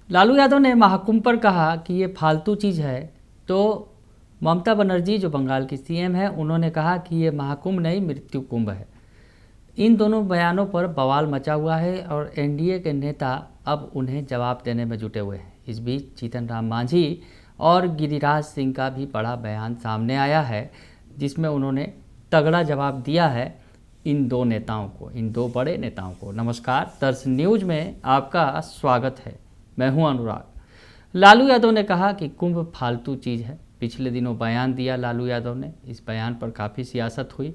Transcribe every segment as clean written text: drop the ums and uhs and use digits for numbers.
लालू यादव ने महाकुंभ पर कहा कि ये फालतू चीज़ है, तो ममता बनर्जी जो बंगाल की सीएम है उन्होंने कहा कि ये महाकुंभ नहीं मृत्यु कुंभ है। इन दोनों बयानों पर बवाल मचा हुआ है और एनडीए के नेता अब उन्हें जवाब देने में जुटे हुए हैं। इस बीच जीतन राम मांझी और गिरिराज सिंह का भी बड़ा बयान सामने आया है, जिसमें उन्होंने तगड़ा जवाब दिया है इन दो नेताओं को, इन दो बड़े नेताओं को। नमस्कार, दर्शन न्यूज में आपका स्वागत है। मैं हूं अनुराग। लालू यादव ने कहा कि कुंभ फालतू चीज़ है। पिछले दिनों बयान दिया लालू यादव ने, इस बयान पर काफ़ी सियासत हुई।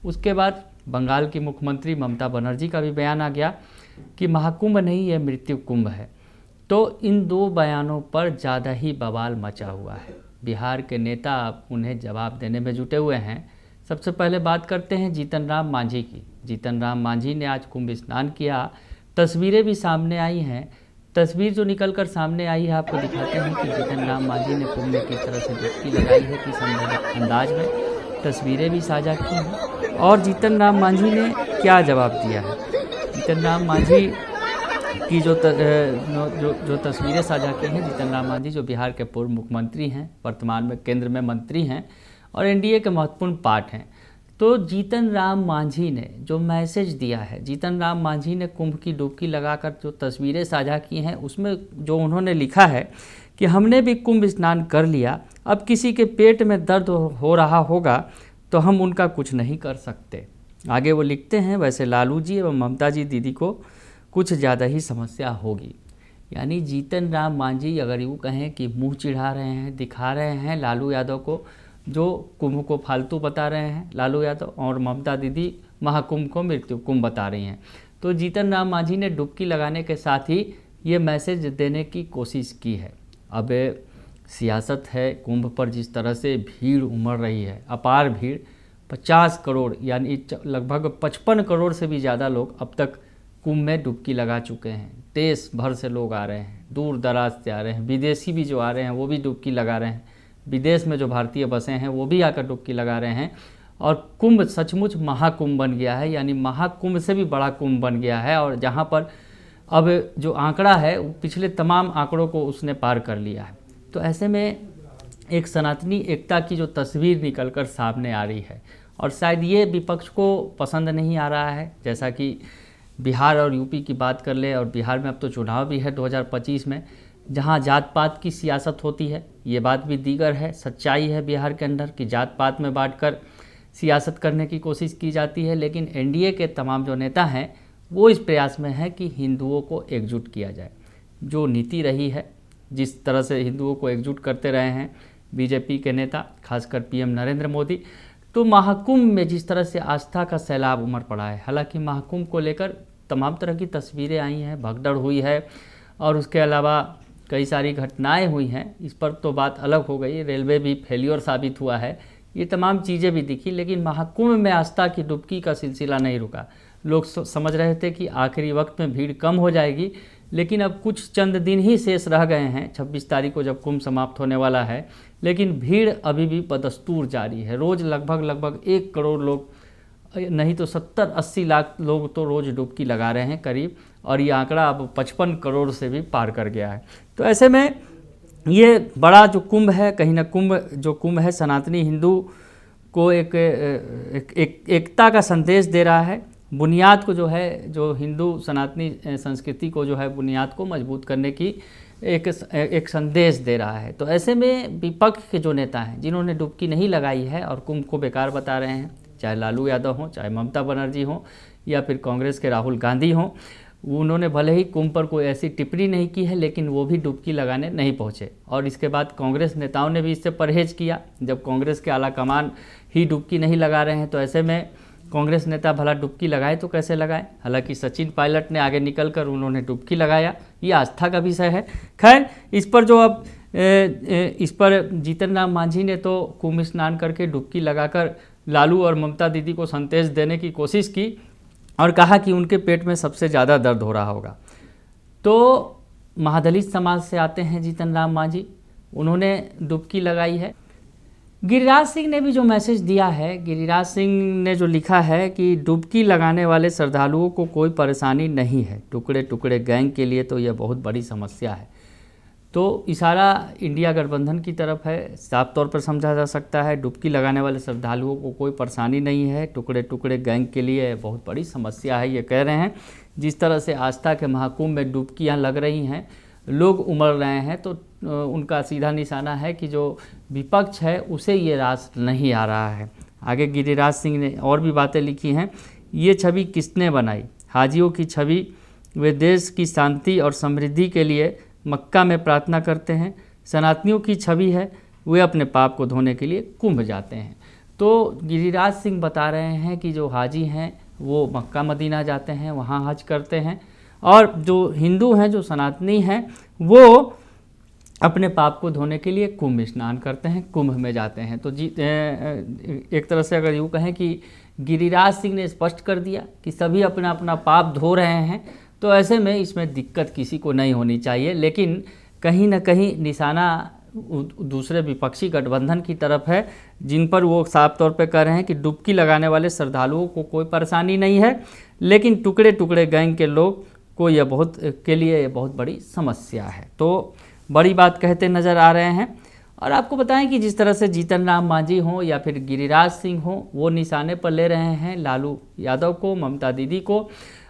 उसके बाद बंगाल की मुख्यमंत्री ममता बनर्जी का भी बयान आ गया कि महाकुंभ नहीं, यह मृत्यु कुंभ है। तो इन दो बयानों पर ज़्यादा ही बवाल मचा हुआ है। बिहार के नेता अब उन्हें जवाब देने में जुटे हुए हैं। सबसे पहले बात करते हैं जीतन राम मांझी की। जीतन राम मांझी ने आज कुंभ स्नान किया। तस्वीरें भी सामने आई हैं। तस्वीर जो निकल कर सामने आई है आपको दिखाते हैं कि जीतन राम मांझी ने कुंभ में किस तरह से डुबकी लगाई है, किस अंदाज में। तस्वीरें भी साझा की हैं और जीतन राम मांझी ने क्या जवाब दिया है। जीतन राम मांझी की जो तस्वीरें साझा की हैं, जीतन राम मांझी जो बिहार के पूर्व मुख्यमंत्री हैं, वर्तमान में केंद्र में मंत्री हैं और एनडीए के महत्वपूर्ण पार्ट हैं। तो जीतन राम मांझी ने जो मैसेज दिया है, जीतन राम मांझी ने कुंभ की डुबकी लगाकर जो तस्वीरें साझा की हैं, उसमें जो उन्होंने लिखा है कि हमने भी कुंभ स्नान कर लिया, अब किसी के पेट में दर्द हो रहा होगा तो हम उनका कुछ नहीं कर सकते। आगे वो लिखते हैं, वैसे लालू जी एवं ममता जी दीदी को कुछ ज़्यादा ही समस्या होगी। यानी जीतन राम मांझी अगर यूँ कहें कि मुँह चिढ़ा रहे हैं, दिखा रहे हैं लालू यादव को, जो कुंभ को फालतू बता रहे हैं लालू यादव, और ममता दीदी महाकुंभ को मृत्यु कुंभ बता रही हैं। तो जीतन राम मांझी ने डुबकी लगाने के साथ ही ये मैसेज देने की कोशिश की है। अब सियासत है, कुंभ पर जिस तरह से भीड़ उमड़ रही है, अपार भीड़, 50 करोड़ यानी लगभग 55 करोड़ से भी ज़्यादा लोग अब तक कुंभ में डुबकी लगा चुके हैं। देश भर से लोग आ रहे हैं, दूर दराज से आ रहे हैं, विदेशी भी जो आ रहे हैं वो भी डुबकी लगा रहे हैं। विदेश में जो भारतीय बसे हैं वो भी आकर डुबकी लगा रहे हैं। और कुंभ सचमुच महाकुंभ बन गया है, यानी महाकुंभ से भी बड़ा कुंभ बन गया है। और जहाँ पर अब जो आंकड़ा है वो पिछले तमाम आंकड़ों को उसने पार कर लिया है। तो ऐसे में एक सनातनी एकता की जो तस्वीर निकलकर सामने आ रही है, और शायद ये विपक्ष को पसंद नहीं आ रहा है। जैसा कि बिहार और यूपी की बात कर ले, और बिहार में अब तो चुनाव भी है 2025 में, जहाँ जात पात की सियासत होती है। ये बात भी दीगर है, सच्चाई है बिहार के अंदर कि जात पात में बांटकर सियासत करने की कोशिश की जाती है। लेकिन एनडीए के तमाम जो नेता हैं वो इस प्रयास में है कि हिंदुओं को एकजुट किया जाए। जो नीति रही है, जिस तरह से हिंदुओं को एकजुट करते रहे हैं बीजेपी के नेता, खासकर पीएम नरेंद्र मोदी, तो महाकुंभ में जिस तरह से आस्था का सैलाब उमड़ पड़ा है। हालांकि महाकुंभ को लेकर तमाम तरह की तस्वीरें आई हैं, भगदड़ हुई है और उसके अलावा कई सारी घटनाएं हुई हैं, इस पर तो बात अलग हो गई। रेलवे भी फेलियर साबित हुआ है, ये तमाम चीज़ें भी दिखी। लेकिन महाकुंभ में आस्था की डुबकी का सिलसिला नहीं रुका। लोग समझ रहे थे कि आखिरी वक्त में भीड़ कम हो जाएगी, लेकिन अब कुछ चंद दिन ही शेष रह गए हैं। 26 तारीख को जब कुंभ समाप्त होने वाला है, लेकिन भीड़ अभी भी बदस्तूर जारी है। रोज़ लगभग 1 करोड़ लोग, नहीं तो 70-80 लाख लोग तो रोज़ डुबकी लगा रहे हैं करीब, और ये आंकड़ा अब 55 करोड़ से भी पार कर गया है। तो ऐसे में ये बड़ा जो कुंभ है, कहीं ना कुंभ है सनातनी हिंदू को एक एकता का संदेश दे रहा है। बुनियाद को जो है, जो हिंदू सनातनी संस्कृति को जो है, बुनियाद को मजबूत करने की एक संदेश दे रहा है। तो ऐसे में विपक्ष के जो नेता हैं, जिन्होंने डुबकी नहीं लगाई है और कुंभ को बेकार बता रहे हैं, चाहे लालू यादव हों, चाहे ममता बनर्जी हों, या फिर कांग्रेस के राहुल गांधी हों, उन्होंने भले ही कुंभ पर कोई ऐसी टिप्पणी नहीं की है, लेकिन वो भी डुबकी लगाने नहीं पहुँचे। और इसके बाद कांग्रेस नेताओं ने भी इससे परहेज किया। जब कांग्रेस के आला कमान ही डुबकी नहीं लगा रहे हैं, तो ऐसे में कांग्रेस नेता भला डुबकी लगाए तो कैसे लगाए। हालांकि सचिन पायलट ने आगे निकलकर उन्होंने डुबकी लगाया, ये आस्था का विषय है। खैर, इस पर जो अब इस पर जीतन राम मांझी ने तो कुंभ स्नान करके डुबकी लगाकर लालू और ममता दीदी को संदेश देने की कोशिश की और कहा कि उनके पेट में सबसे ज़्यादा दर्द हो रहा होगा। तो महादलित समाज से आते हैं जीतन राम मांझी, उन्होंने डुबकी लगाई है। गिरिराज सिंह ने भी जो मैसेज दिया है, गिरिराज सिंह ने जो लिखा है कि डुबकी लगाने वाले श्रद्धालुओं को कोई परेशानी नहीं है, टुकड़े टुकड़े गैंग के लिए तो यह बहुत बड़ी समस्या है। तो इशारा इंडिया गठबंधन की तरफ है, साफ तौर पर समझा जा सकता है डुबकी लगाने वाले श्रद्धालुओं को कोई परेशानी नहीं है, टुकड़े टुकड़े गैंग के लिए बहुत बड़ी समस्या है। ये कह रहे हैं जिस तरह से आस्था के महाकुंभ में डुबकियाँ लग रही हैं, लोग उमड़ रहे हैं, तो उनका सीधा निशाना है कि जो विपक्ष है उसे ये रास नहीं आ रहा है। आगे गिरिराज सिंह ने और भी बातें लिखी हैं। ये छवि किसने बनाई? हाजियों की छवि, वे देश की शांति और समृद्धि के लिए मक्का में प्रार्थना करते हैं। सनातनियों की छवि है, वे अपने पाप को धोने के लिए कुंभ जाते हैं। तो गिरिराज सिंह बता रहे हैं कि जो हाजी हैं वो मक्का मदीना जाते हैं, वहाँ हज करते हैं, और जो हिंदू हैं, जो सनातनी हैं, वो अपने पाप को धोने के लिए कुंभ स्नान करते हैं, कुंभ में जाते हैं। तो एक तरह से अगर यूँ कहें कि गिरिराज सिंह ने स्पष्ट कर दिया कि सभी अपना अपना पाप धो रहे हैं, तो ऐसे में इसमें दिक्कत किसी को नहीं होनी चाहिए। लेकिन कहीं ना कहीं निशाना दूसरे विपक्षी गठबंधन की तरफ है, जिन पर वो साफ तौर पे कह रहे हैं कि डुबकी लगाने वाले श्रद्धालुओं को कोई परेशानी नहीं है, लेकिन टुकड़े टुकड़े गैंग के लोग को यह बहुत बड़ी समस्या है। तो बड़ी बात कहते नज़र आ रहे हैं। और आपको बताएं कि जिस तरह से जीतन राम मांझी हों या फिर गिरिराज सिंह हों, वो निशाने पर ले रहे हैं लालू यादव को, ममता दीदी को,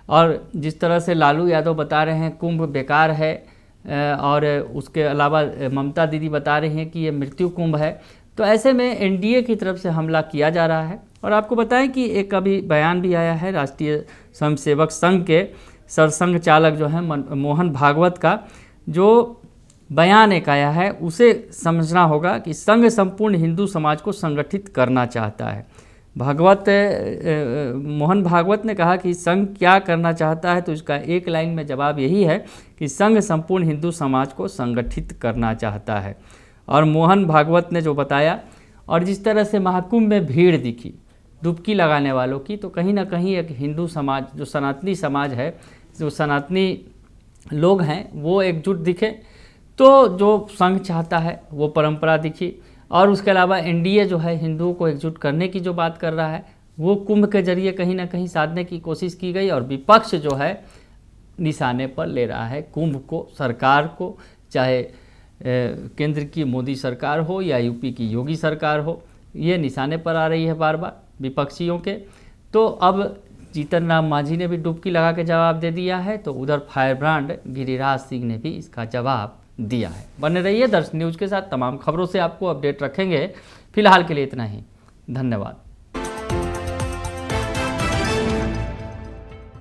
और जिस तरह से लालू यादव बता रहे हैं कुंभ बेकार है, और उसके अलावा ममता दीदी बता रही हैं कि ये मृत्यु कुंभ है, तो ऐसे में एनडीए की तरफ से हमला किया जा रहा है। और आपको बताएं कि एक अभी बयान भी आया है राष्ट्रीय स्वयंसेवक संघ के सरसंघ चालक जो हैं मोहन भागवत का, जो बयान एक आया है उसे समझना होगा कि संघ संपूर्ण हिंदू समाज को संगठित करना चाहता है। मोहन भागवत ने कहा कि संघ क्या करना चाहता है, तो इसका एक लाइन में जवाब यही है कि संघ संपूर्ण हिंदू समाज को संगठित करना चाहता है। और मोहन भागवत ने जो बताया और जिस तरह से महाकुंभ में भीड़ दिखी डुबकी लगाने वालों की, तो कहीं ना कहीं एक हिंदू समाज, जो सनातनी समाज है, जो सनातनी लोग हैं, वो एकजुट दिखे। तो जो संघ चाहता है वो परंपरा दिखी। और उसके अलावा एनडीए जो है हिंदुओं को एकजुट करने की जो बात कर रहा है, वो कुंभ के जरिए कहीं ना कहीं साधने की कोशिश की गई। और विपक्ष जो है निशाने पर ले रहा है कुंभ को, सरकार को, चाहे केंद्र की मोदी सरकार हो या यूपी की योगी सरकार हो, ये निशाने पर आ रही है बार बार विपक्षियों के। तो अब जीतन राम मांझी ने भी डुबकी लगा के जवाब दे दिया है, तो उधर फायर ब्रांड गिरिराज सिंह ने भी इसका जवाब दिया है। बने रहिए दर्शन न्यूज़ के साथ, तमाम खबरों से आपको अपडेट रखेंगे। फिलहाल के लिए इतना ही, धन्यवाद।